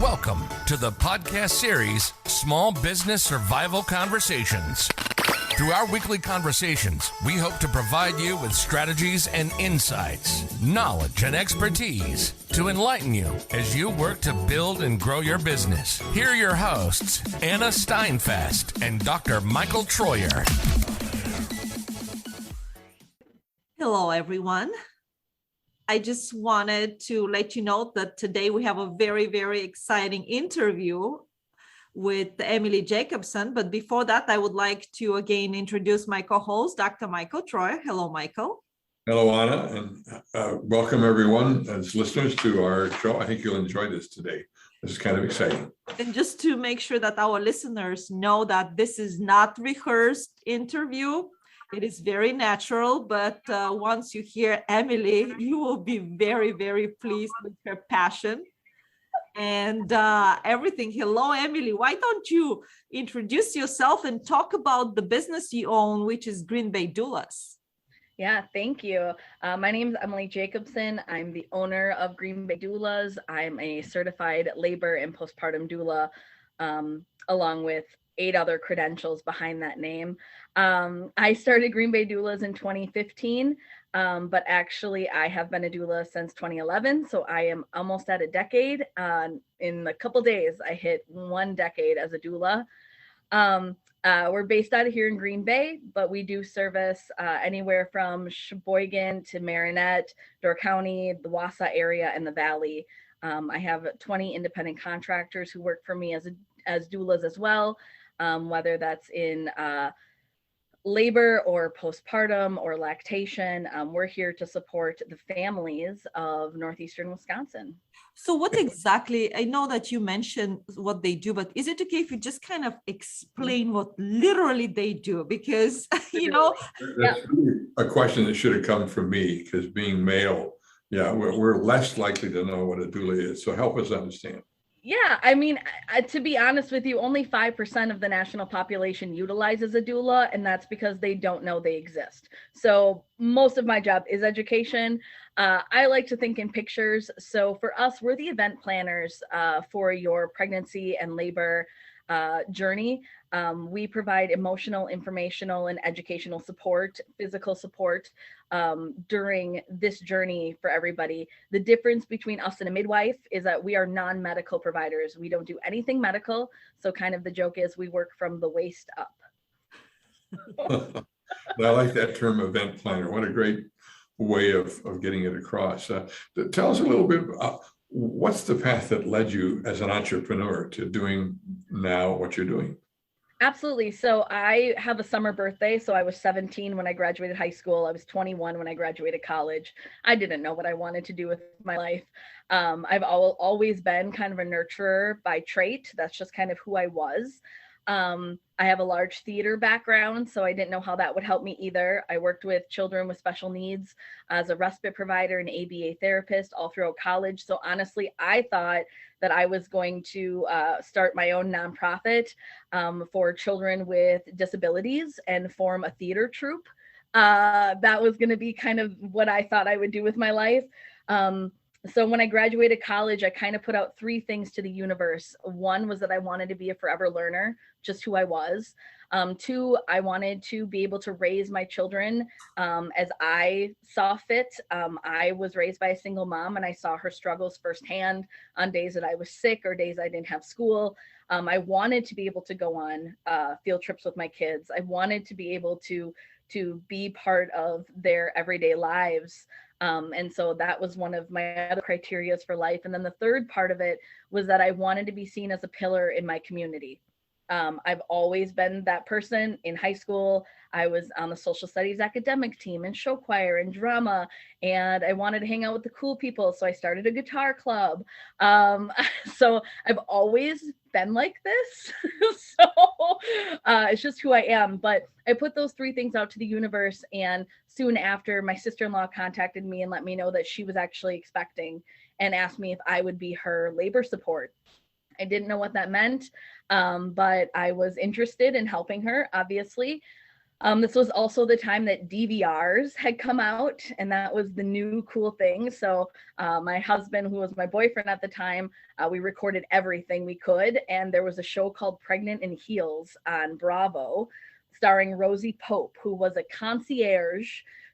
Welcome to the podcast series, Small Business Survival Conversations. Through our weekly conversations, we hope to provide you with strategies and insights, knowledge and expertise to enlighten you as you work to build and grow your business. Here are your hosts, Anna Steinfest and Dr. Michael Troyer. Hello, everyone. I just wanted to let you know that today we have a very, very exciting interview with Emily Jacobson. But before that, I would like to again introduce my co-host, Dr. Michael Troyer. Hello, Michael. Hello, Anna, and welcome everyone as listeners to our show. I think you'll enjoy this today. This is kind of exciting. And just to make sure that our listeners know that this is not rehearsed interview, it is very natural, but once you hear Emily, you will be very, very pleased with her passion and everything. Hello, Emily. Why don't you introduce yourself and talk about the business you own, which is Green Bay Doulas? Yeah, thank you. My name is Emily Jacobson. I'm the owner of Green Bay Doulas. I'm a certified labor and postpartum doula, along with 8 other credentials behind that name. I started Green Bay Doulas in 2015, but actually I have been a doula since 2011. So I am almost at a decade. In a couple days, I hit 1 decade as a doula. We're based out of here in Green Bay, but we do service anywhere from Sheboygan to Marinette, Door County, the Wausau area, and the Valley. I have 20 independent contractors who work for me as doulas as well, whether that's in labor or postpartum or lactation. We're here to support the families of Northeastern Wisconsin. So what exactly, I know that you mentioned what they do, but is it okay if you just kind of explain what literally they do? Because, you know. That's really a question that should have come from me, because being male, we're less likely to know what a doula is. So help us understand. Yeah, I mean, to be honest with you, only 5% of the national population utilizes a doula, and that's because they don't know they exist. So most of my job is education. I like to think in pictures. So for us, we're the event planners for your pregnancy and labor journey. We provide emotional, informational, and educational support, physical support during this journey for everybody. The difference between us and a midwife is that we are non-medical providers. We don't do anything medical. So kind of the joke is we work from the waist up. I like that term, event planner. What a great way of getting it across. Tell us a little bit about what's the path that led you as an entrepreneur to doing now what you're doing? Absolutely. So I have a summer birthday. So I was 17 when I graduated high school. I was 21 when I graduated college. I didn't know what I wanted to do with my life. I've always been kind of a nurturer by trait. That's just kind of who I was. I have a large theater background, so I didn't know how that would help me either. I worked with children with special needs as a respite provider and ABA therapist all throughout college. So honestly, I thought that I was going to start my own nonprofit for children with disabilities and form a theater troupe. That was going to be kind of what I thought I would do with my life. So when I graduated college, I kind of put out 3 things to the universe. 1 was that I wanted to be a forever learner, just who I was. 2, I wanted to be able to raise my children as I saw fit. I was raised by a single mom, and I saw her struggles firsthand on days that I was sick or days I didn't have school. I wanted to be able to go on field trips with my kids. I wanted to be able to be part of their everyday lives. And so that was one of my other criteria for life. And then the third part of it was that I wanted to be seen as a pillar in my community. I've always been that person. In high school, I was on the social studies academic team and show choir and drama, and I wanted to hang out with the cool people. So I started a guitar club. So I've always been like this. So it's just who I am. But I put those 3 things out to the universe. And soon after, my sister-in-law contacted me and let me know that she was actually expecting and asked me if I would be her labor support. I didn't know what that meant, but I was interested in helping her, obviously. This was also the time that DVRs had come out, and that was the new cool thing. So my husband, who was my boyfriend at the time, we recorded everything we could. And there was a show called Pregnant in Heels on Bravo, starring Rosie Pope, who was a concierge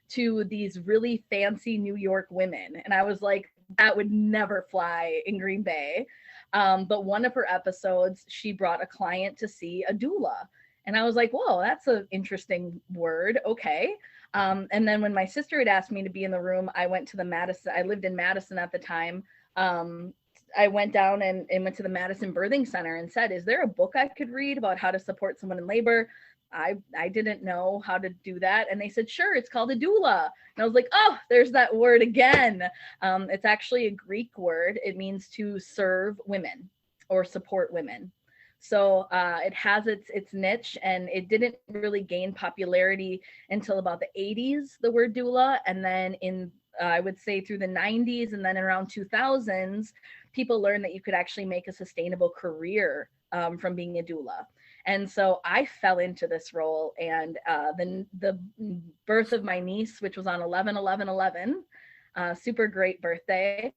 to these really fancy New York women. And I was like, that would never fly in Green Bay. But one of her episodes, she brought a client to see a doula. And I was like, whoa, that's an interesting word. Okay. And then when my sister had asked me to be in the room, I went to the Madison. I lived in Madison at the time. I went down and went to the Madison Birthing Center and said, is there a book I could read about how to support someone in labor? I didn't know how to do that. And they said, sure, it's called a doula. And I was like, oh, there's that word again. It's actually a Greek word. It means to serve women or support women. So it has its niche, and it didn't really gain popularity until about the 80s, the word doula. And then in, I would say through the 90s and then around 2000s, people learned that you could actually make a sustainable career from being a doula. And so I fell into this role, and the birth of my niece, which was on 11/11/11, super great birthday,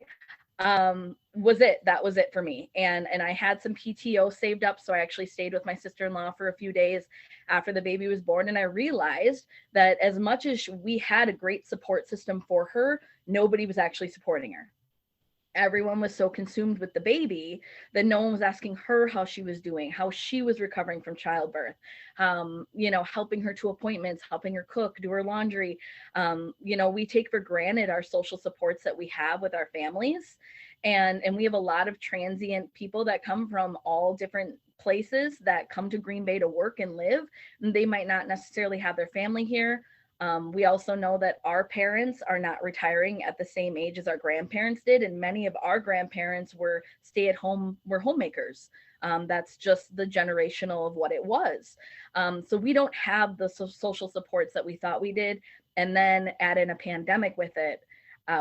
was it. That was it for me. And I had some PTO saved up. So I actually stayed with my sister-in-law for a few days after the baby was born. And I realized that as much as we had a great support system for her, nobody was actually supporting her. Everyone was so consumed with the baby that no one was asking her how she was doing, how she was recovering from childbirth, helping her to appointments, helping her cook, do her laundry. We take for granted our social supports that we have with our families. And we have a lot of transient people that come from all different places that come to Green Bay to work and live. And they might not necessarily have their family here. We also know that our parents are not retiring at the same age as our grandparents did. And many of our grandparents were were homemakers. That's just the generational of what it was. So we don't have the social supports that we thought we did. And then add in a pandemic with it,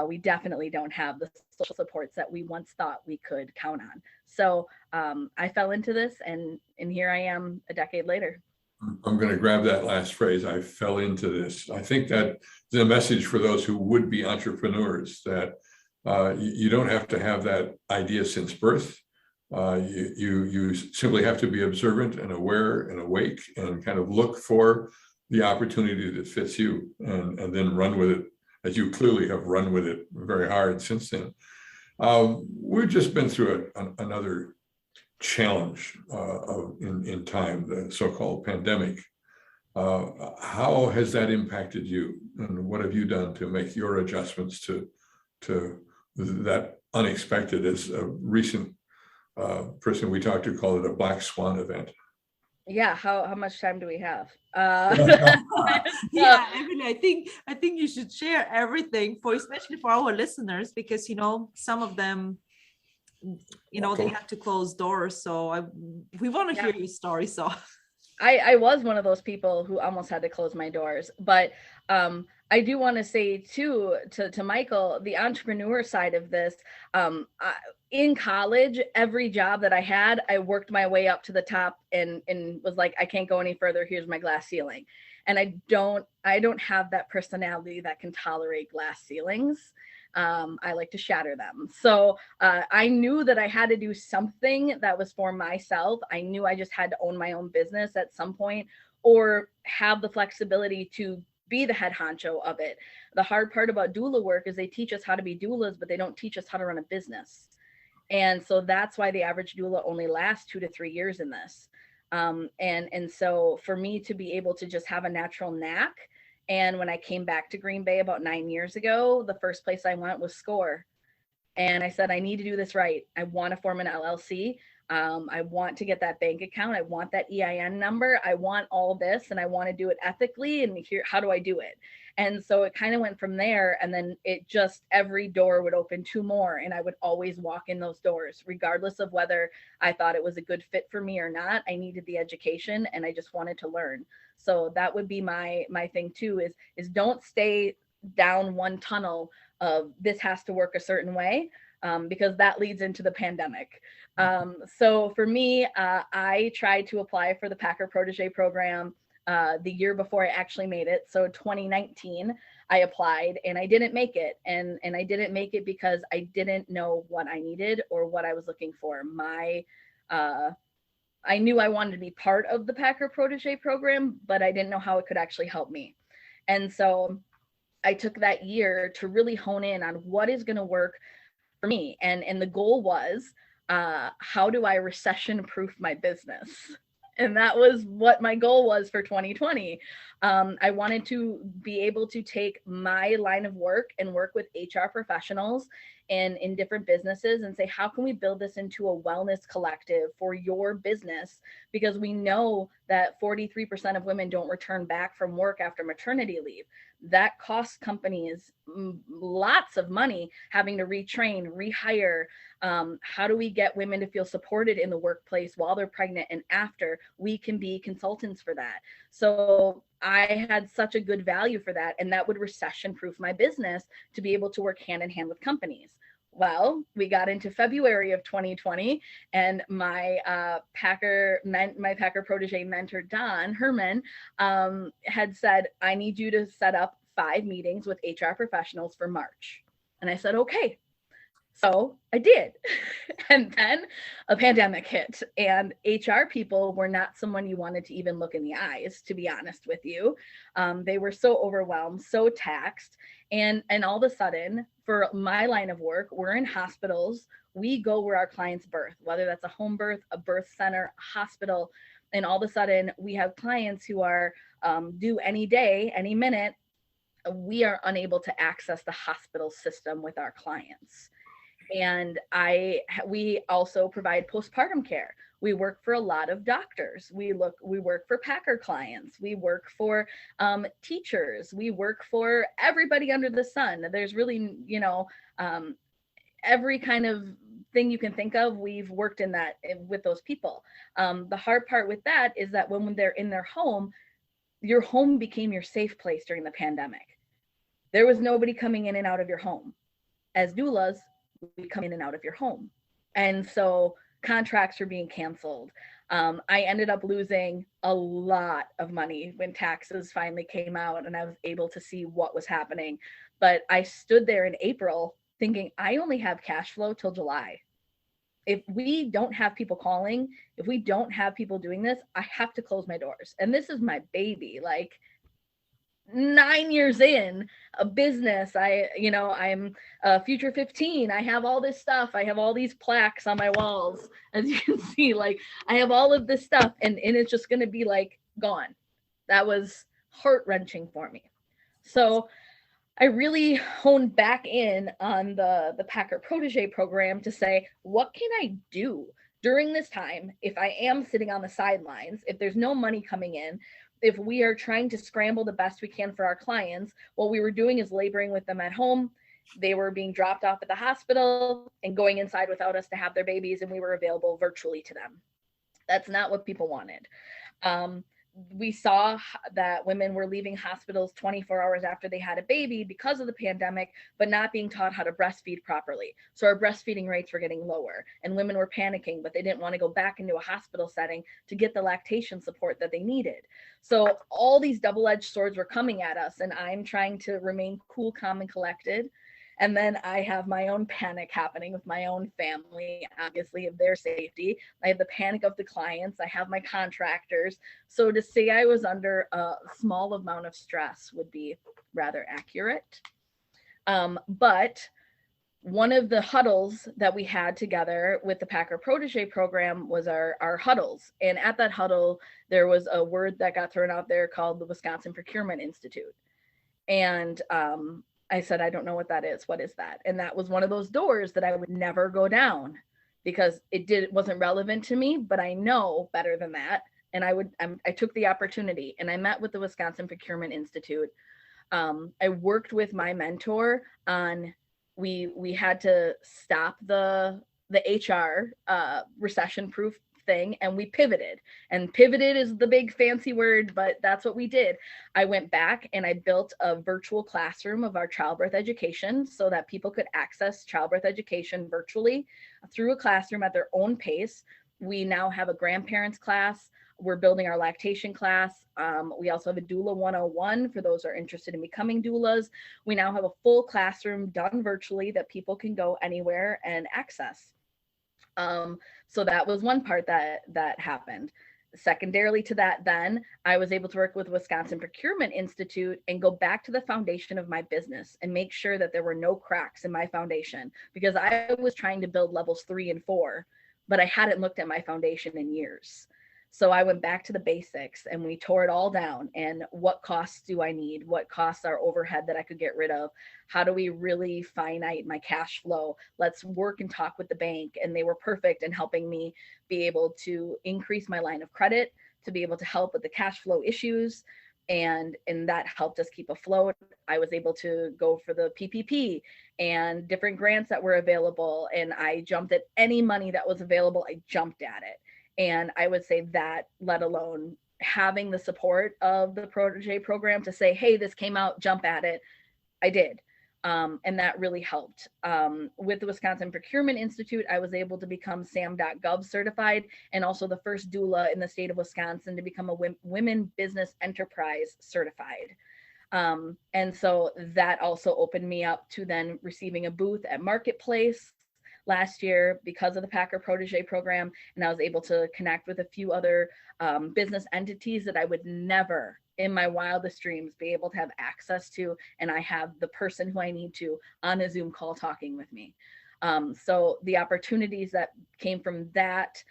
we definitely don't have the social supports that we once thought we could count on. So I fell into this, and here I am a decade later. I'm going to grab that last phrase. I fell into this. I think that is a message for those who would be entrepreneurs, that you don't have to have that idea since birth. You simply have to be observant and aware and awake and kind of look for the opportunity that fits you, and then run with it, as you clearly have run with it very hard since then. We've just been through another challenge in time, the so-called pandemic. How has that impacted you, and what have you done to make your adjustments to that unexpected? As a recent person we talked to called it a black swan event. Yeah, how much time do we have? Yeah, Emily, I think you should share everything, especially for our listeners, because some of them they have to close doors. So we want to hear your story. So I was one of those people who almost had to close my doors. But I do want to say too, to Michael, the entrepreneur side of this, in college, every job that I had, I worked my way up to the top and was like, I can't go any further. Here's my glass ceiling. And I don't have that personality that can tolerate glass ceilings. I like to shatter them. So I knew that I had to do something that was for myself. I knew I just had to own my own business at some point, or have the flexibility to be the head honcho of it. The hard part about doula work is they teach us how to be doulas, but they don't teach us how to run a business. And so that's why the average doula only lasts 2 to 3 years in this. And so for me to be able to just have a natural knack. And when I came back to Green Bay about 9 years ago, the first place I went was SCORE. And I said, I need to do this right. I want to form an LLC. I want to get that bank account. I want that EIN number. I want all this, and I want to do it ethically. And here, how do I do it? And so it kind of went from there. And then it just, every door would open 2 more. And I would always walk in those doors, regardless of whether I thought it was a good fit for me or not. I needed the education, and I just wanted to learn. So that would be my thing too, is don't stay down one tunnel of this has to work a certain way, because that leads into the pandemic. So for me, I tried to apply for the Packer Protege program. the year before I actually made it. So 2019, I applied and I didn't make it. And I didn't make it because I didn't know what I needed or what I was looking for. I knew I wanted to be part of the Packer Protege program, but I didn't know how it could actually help me. And so I took that year to really hone in on what is going to work for me. And the goal was, how do I recession proof my business? And that was what my goal was for 2020. I wanted to be able to take my line of work and work with HR professionals and in different businesses and say, how can we build this into a wellness collective for your business? Because we know that 43% of women don't return back from work after maternity leave. That costs companies lots of money having to retrain, rehire. How do we get women to feel supported in the workplace while they're pregnant and after? We can be consultants for that. So I had such a good value for that, and that would recession proof my business to be able to work hand in hand with companies. Well, we got into February of 2020, and my Packer Protege mentor, Don Herman, had said, I need you to set up 5 meetings with HR professionals for March. And I said, okay. So I did. And then a pandemic hit, and HR people were not someone you wanted to even look in the eyes, to be honest with you. They were so overwhelmed, so taxed. And all of a sudden, for my line of work, we're in hospitals. We go where our clients birth, whether that's a home birth, a birth center, a hospital. And all of a sudden, we have clients who are due any day, any minute. We are unable to access the hospital system with our clients. And we also provide postpartum care. We work for a lot of doctors. We work for Packer clients. We work for teachers. We work for everybody under the sun. There's really, every kind of thing you can think of, we've worked in that with those people. The hard part with that is that when they're in their home, your home became your safe place during the pandemic. There was nobody coming in and out of your home. As doulas, we come in and out of your home. And so contracts were being canceled. I ended up losing a lot of money when taxes finally came out and I was able to see what was happening. But I stood there in April thinking, I only have cash flow till July. If we don't have people calling, if we don't have people doing this, I have to close my doors. And this is my baby. Like, 9 years in a business, I'm Future 15. I have all this stuff. I have all these plaques on my walls, as you can see. Like, I have all of this stuff, and it's just going to be like gone. That was heart-wrenching for me. So I really honed back in on the Packer Protege program to say, what can I do during this time if I am sitting on the sidelines, if there's no money coming in, if we are trying to scramble the best we can for our clients? What we were doing is laboring with them at home. They were being dropped off at the hospital and going inside without us to have their babies, and we were available virtually to them. That's not what people wanted. We saw that women were leaving hospitals 24 hours after they had a baby because of the pandemic, but not being taught how to breastfeed properly. So our breastfeeding rates were getting lower, and women were panicking, but they didn't want to go back into a hospital setting to get the lactation support that they needed. So all these double-edged swords were coming at us, and I'm trying to remain cool, calm, and collected. And then I have my own panic happening with my own family, obviously, of their safety. I have the panic of the clients. I have my contractors. So to say I was under a small amount of stress would be rather accurate. But one of the huddles that we had together with the Packer Protege program was our huddles. And at that huddle, there was a word that got thrown out there called the Wisconsin Procurement Institute. And I said, I don't know what that is. What is that? And that was one of those doors that I would never go down because it wasn't relevant to me, but I know better than that. And I took the opportunity and I met with the Wisconsin Procurement Institute. I worked with my mentor on, we had to stop the HR recession proof thing, and we pivoted. And pivoted is the big fancy word, but that's what we did. I went back and I built a virtual classroom of our childbirth education so that people could access childbirth education virtually through a classroom at their own pace. We now have a grandparents class. We're building our lactation class. We also have a doula 101 for those who are interested in becoming doulas. We now have a full classroom done virtually that people can go anywhere and access. So that was one part that happened. Secondarily to that, then I was able to work with Wisconsin Procurement Institute and go back to the foundation of my business and make sure that there were no cracks in my foundation, because I was trying to build levels 3 and 4, but I hadn't looked at my foundation in years. So I went back to the basics and we tore it all down. And what costs do I need? What costs are overhead that I could get rid of? How do we really finite my cash flow? Let's work and talk with the bank. And they were perfect in helping me be able to increase my line of credit, to be able to help with the cash flow issues. And that helped us keep afloat. I was able to go for the PPP and different grants that were available. And I jumped at any money that was available. I jumped at it. And I would say that, let alone having the support of the Protege program to say, hey, this came out, jump at it, I did. And that really helped. With the Wisconsin Procurement Institute, I was able to become SAM.gov certified, and also the first doula in the state of Wisconsin to become a Women Business Enterprise certified. And so that also opened me up to then receiving a booth at Marketplace last year because of the Packer Protege program. And I was able to connect with a few other business entities that I would never in my wildest dreams be able to have access to. And I have the person who I need to on a Zoom call talking with me. So the opportunities that came from that,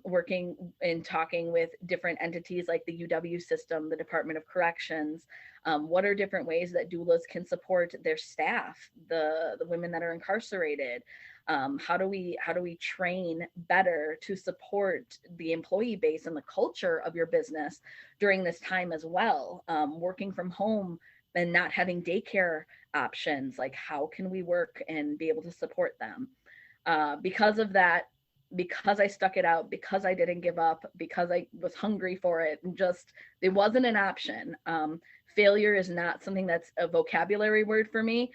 working and talking with different entities like the UW system, the Department of Corrections, what are different ways that doulas can support their staff, the women that are incarcerated? How do we train better to support the employee base and the culture of your business during this time as well? Working from home and not having daycare options, like how can we work and be able to support them? Because of that, because I stuck it out, because I didn't give up, because I was hungry for it, and just, it wasn't an option. Failure is not something that's a vocabulary word for me.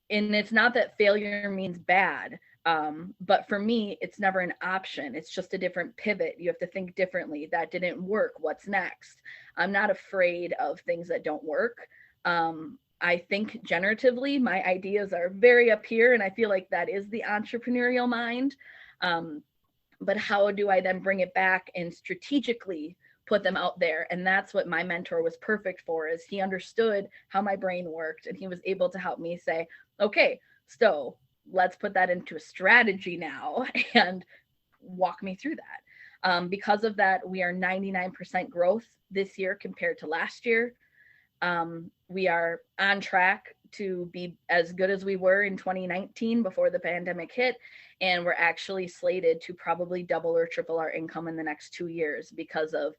And it's not that failure means bad, but for me, it's never an option. It's just a different pivot. You have to think differently. That didn't work. What's next? I'm not afraid of things that don't work. I think generatively. My ideas are very up here, and I feel like that is the entrepreneurial mind. But how do I then bring it back and strategically put them out there? And that's what my mentor was perfect for, is he understood how my brain worked, and he was able to help me say, okay, so let's put that into a strategy now and walk me through that. Because of that, we are 99% growth this year compared to last year. We are on track to be as good as we were in 2019 before the pandemic hit. And we're actually slated to probably double or triple our income in the next 2 years because of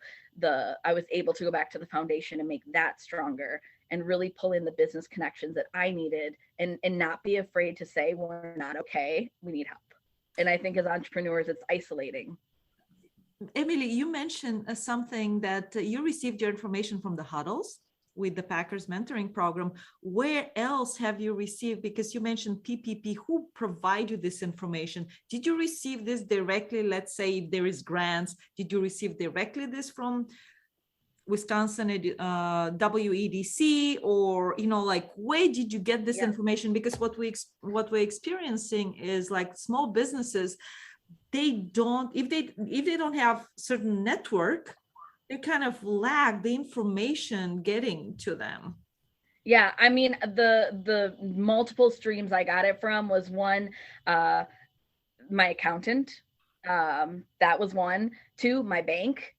I was able to go back to the foundation and make that stronger and really pull in the business connections that I needed, and not be afraid to say, we're not okay, we need help. And I think as entrepreneurs, it's isolating. Emily, you mentioned something that you received your information from the huddles with the Packers mentoring program. Where else have you received, because you mentioned PPP, who provide you this information? Did you receive this directly? Let's say if there is grants, did you receive directly this from Wisconsin WEDC, or like where did you get this information? Because what we're experiencing is like small businesses, they don't, if they don't have certain network, they kind of lack the information getting to them. Yeah, I mean, the multiple streams I got it from was one, my accountant, that was one. Two, my bank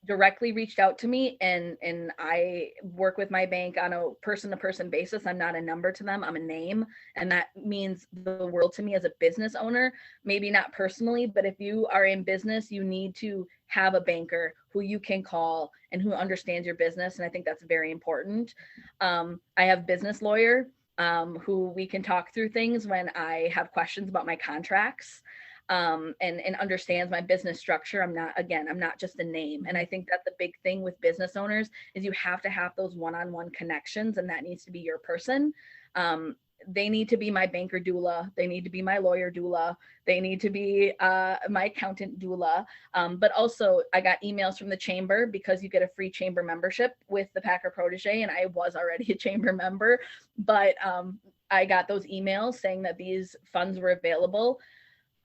directly reached out to me, and I work with my bank on a person-to-person basis. I'm not a number to them, I'm a name, and that means the world to me as a business owner. Maybe not personally, but if you are in business, you need to have a banker who you can call and who understands your business, and I think that's very important. I have business lawyer who we can talk through things when I have questions about my contracts. And understands my business structure. I'm not just a name. And I think that the big thing with business owners is you have to have those one-on-one connections, and that needs to be your person. they need to be my banker doula. They need to be my lawyer doula. They need to be my accountant doula. But also I got emails from the chamber, because you get a free chamber membership with the Packer Protege. And I was already a chamber member, but I got those emails saying that these funds were available.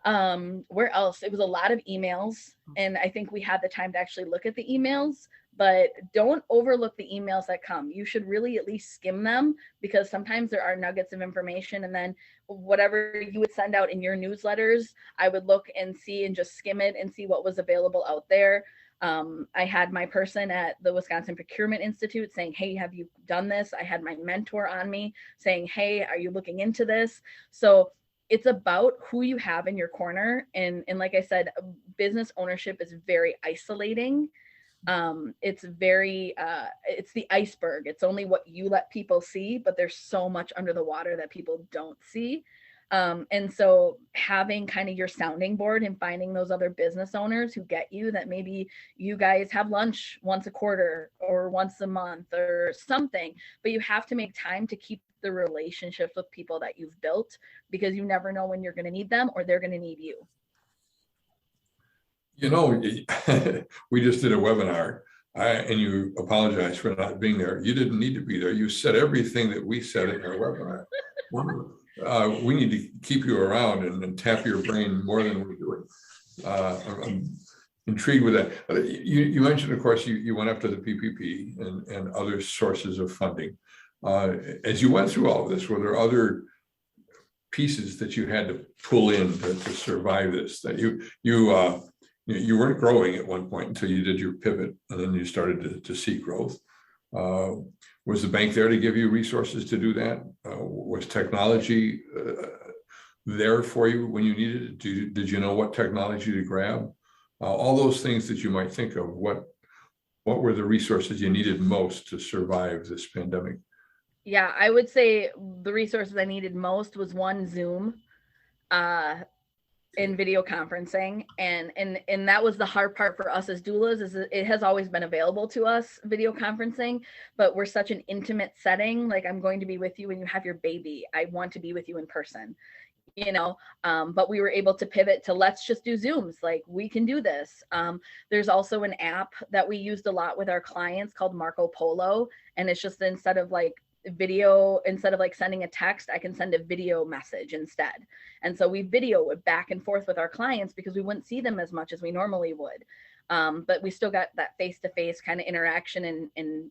Where else? It was a lot of emails, and I think we had the time to actually look at the emails, but don't overlook the emails that come. You should really at least skim them, because sometimes there are nuggets of information, and then whatever you would send out in your newsletters, I would look and see and just skim it and see what was available out there. I had my person at the Wisconsin Procurement Institute saying, hey, have you done this? I had my mentor on me saying, hey, are you looking into this? So it's about who you have in your corner. And like I said, business ownership is very isolating. It's the iceberg. It's only what you let people see, but there's so much under the water that people don't see. And so having kind of your sounding board and finding those other business owners who get you, that maybe you guys have lunch once a quarter or once a month or something, but you have to make time to keep the relationships with people that you've built, because you never know when you're going to need them or they're going to need you. You know, we just did a webinar, and you apologize for not being there. You didn't need to be there. You said everything that we said in our webinar. We need to keep you around and tap your brain more than we're doing. I'm intrigued with that. You mentioned, of course, you went after the PPP and other sources of funding. As you went through all of this, were there other pieces that you had to pull in to survive this? That you weren't growing at one point until you did your pivot, and then you started to see growth. Was the bank there to give you resources to do that? Was technology there for you when you needed it? Did you know what technology to grab? All those things that you might think of. What were the resources you needed most to survive this pandemic? Yeah, I would say the resources I needed most was one, Zoom, in video conferencing. And that was the hard part for us as doulas, is it has always been available to us, video conferencing, but we're such an intimate setting. Like, I'm going to be with you when you have your baby. I want to be with you in person, but we were able to pivot to, let's just do Zooms. Like, we can do this. There's also an app that we used a lot with our clients called Marco Polo. And it's just, instead of like sending a text, I can send a video message instead. And so we video it back and forth with our clients, because we wouldn't see them as much as we normally would. But we still got that face-to-face kind of interaction and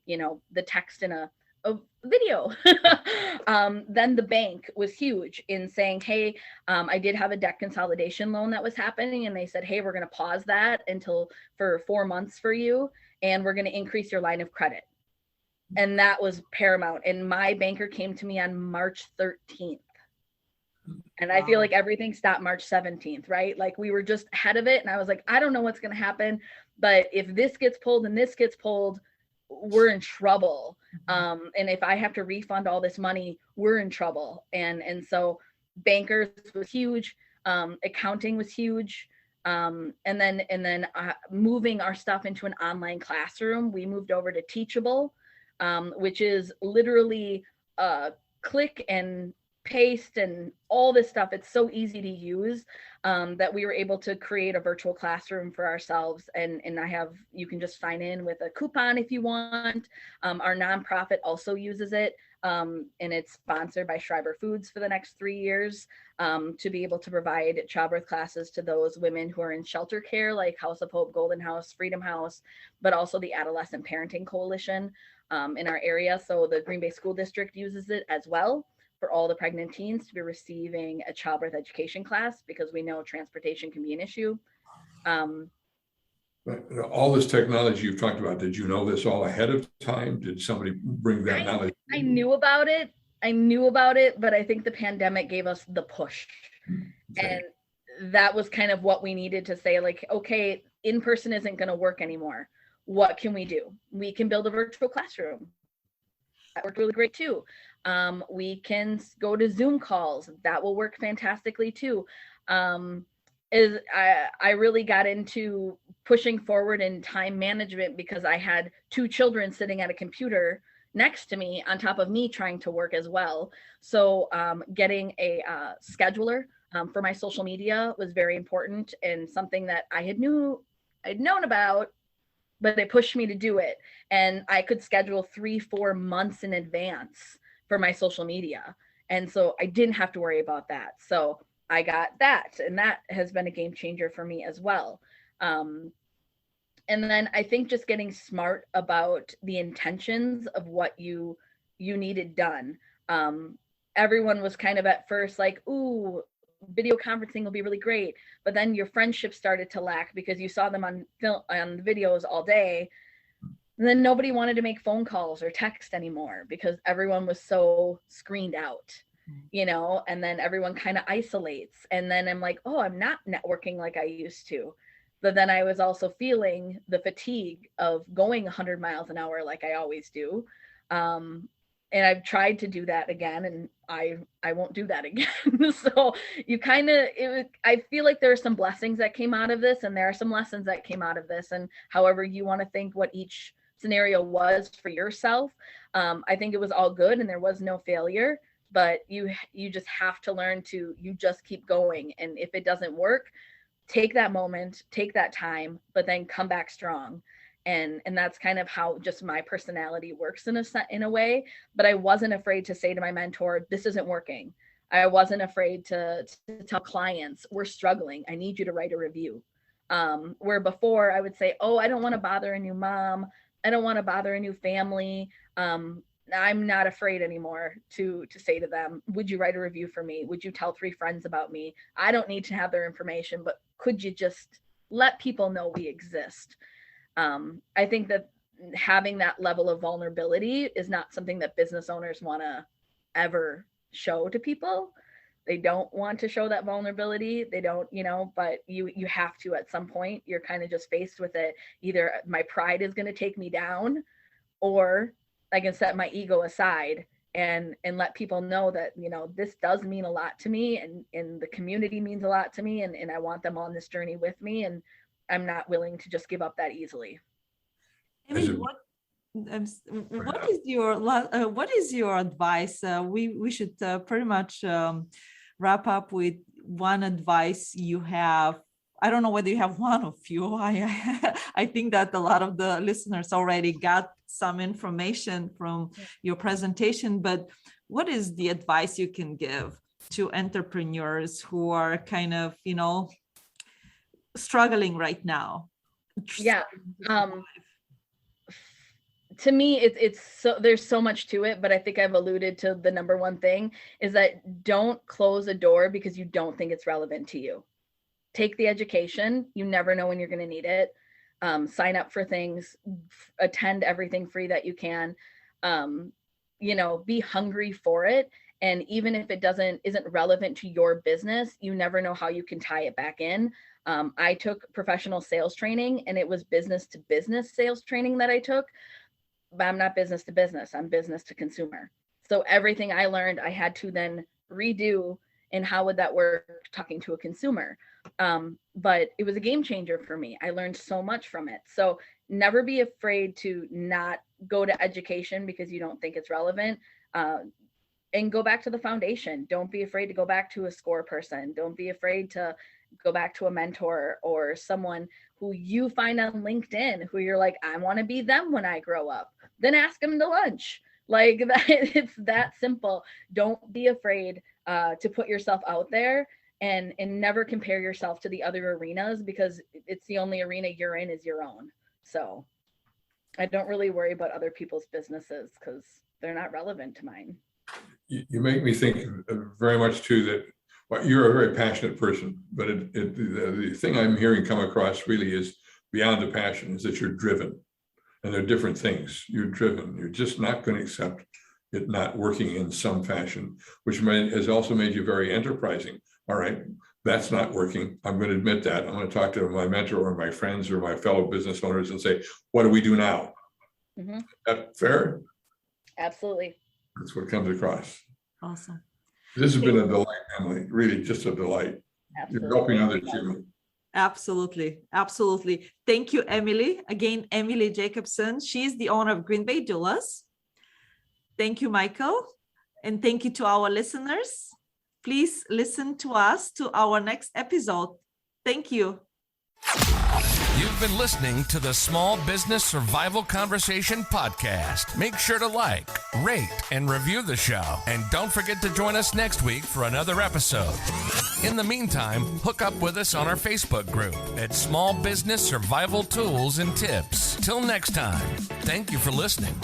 the text in a video. Then the bank was huge in saying, hey, I did have a debt consolidation loan that was happening. And they said, hey, we're going to pause that for 4 months for you. And we're going to increase your line of credit. And that was paramount. And my banker came to me on March 13th. And I feel like everything stopped March 17th, right? Like, we were just ahead of it. And I was like, I don't know what's going to happen, but if this gets pulled and this gets pulled, we're in trouble. And if I have to refund all this money, we're in trouble. And so bankers was huge. Accounting was huge. And then moving our stuff into an online classroom, we moved over to Teachable, which is literally click and paste and all this stuff. It's so easy to use that we were able to create a virtual classroom for ourselves. And you can just sign in with a coupon if you want. Our nonprofit also uses it. And it's sponsored by Schreiber Foods for the next 3 years, to be able to provide childbirth classes to those women who are in shelter care, like House of Hope, Golden House, Freedom House, but also the Adolescent Parenting Coalition in our area. So the Green Bay School District uses it as well for all the pregnant teens to be receiving a childbirth education class, because we know transportation can be an issue. All this technology you've talked about, did you know this all ahead of time? Did somebody bring that knowledge? I knew about it, but I think the pandemic gave us the push. Okay. And that was kind of what we needed to say, like, okay, in person isn't going to work anymore. What can we do? We can build a virtual classroom. That worked really great too. We can go to Zoom calls. That will work fantastically too. I really got into pushing forward in time management, because I had 2 children sitting at a computer next to me on top of me trying to work as well. So getting a scheduler for my social media was very important, and something that I'd known about, but they pushed me to do it. And I could schedule 3-4 months in advance for my social media. And so I didn't have to worry about that. So I got that, and that has been a game changer for me as well. And then I think just getting smart about the intentions of what you needed done. Everyone was kind of at first like, ooh, video conferencing will be really great. But then your friendship started to lack because you saw them on videos all day. And then nobody wanted to make phone calls or text anymore because everyone was so screened out, you know, and then everyone kind of isolates. And then I'm like, oh, I'm not networking like I used to. But then I was also feeling the fatigue of going 100 miles an hour like I always do. And I've tried to do that again, and I won't do that again. So you kind of, I feel like there are some blessings that came out of this, and there are some lessons that came out of this. And however you want to think what each scenario was for yourself, I think it was all good and there was no failure. But you just have to learn to, you just keep going. And if it doesn't work, take that moment, take that time, but then come back strong. And that's kind of how just my personality works in a way. But I wasn't afraid to say to my mentor, this isn't working. I wasn't afraid to tell clients, we're struggling, I need you to write a review. Where before I would say, oh, I don't want to bother a new mom, I don't want to bother a new family. I'm not afraid anymore to say to them, would you write a review for me? Would you tell 3 friends about me? I don't need to have their information, but could you just let people know we exist? I think that having that level of vulnerability is not something that business owners want to ever show to people. They don't want to show that vulnerability. They don't, you know, but you have to at some point. You're kind of just faced with it. Either my pride is going to take me down, or I can set my ego aside and let people know that, you know, this does mean a lot to me, and the community means a lot to me, and I want them on this journey with me, and I'm not willing to just give up that easily. I mean, what is your advice? We should pretty much wrap up with one advice you have. I don't know whether you have one or few. I think that a lot of the listeners already got some information from your presentation, but what is the advice you can give to entrepreneurs who are kind of, you know, struggling right now? Yeah. To me, it's so, there's so much to it, but I think I've alluded to the number one thing is that don't close a door because you don't think it's relevant to you. Take the education. You never know when you're going to need it. Sign up for things, attend everything free that you can, you know, be hungry for it. And even if it isn't relevant to your business, you never know how you can tie it back in. I took professional sales training, and it was business to business sales training that I took, but I'm not business to business, I'm business to consumer. So everything I learned, I had to then redo, and how would that work talking to a consumer? But it was a game changer for me. I learned so much from it. So never be afraid to not go to education because you don't think it's relevant. And go back to the foundation. Don't be afraid to go back to a SCORE person. Don't be afraid to go back to a mentor or someone who you find on LinkedIn who you're like, I want to be them when I grow up. Then ask them to lunch. Like that, it's that simple. Don't be afraid to put yourself out there, and never compare yourself to the other arenas, because it's the only arena you're in is your own. So I don't really worry about other people's businesses because they're not relevant to mine. You make me think very much too that, well, you're a very passionate person, but the thing I'm hearing come across really is beyond the passion is that you're driven, and they're different things. You're driven. You're just not going to accept it not working in some fashion, which has also made you very enterprising. All right, that's not working. I'm going to admit that. I'm going to talk to my mentor or my friends or my fellow business owners and say, what do we do now? Mm-hmm. Is that fair? Absolutely. That's what comes across. Awesome. This has been a delight, Emily. Really, just a delight. Absolutely. You're helping others too. Absolutely. Absolutely. Thank you, Emily. Again, Emily Jacobson. She's the owner of Green Bay Doulas. Thank you, Michael. And thank you to our listeners. Please listen to us to our next episode. Thank you. You've been listening to the Small Business Survival Conversation podcast. Make sure to like, rate, and review the show. And don't forget to join us next week for another episode. In the meantime, hook up with us on our Facebook group at Small Business Survival Tools and Tips. Till next time, thank you for listening.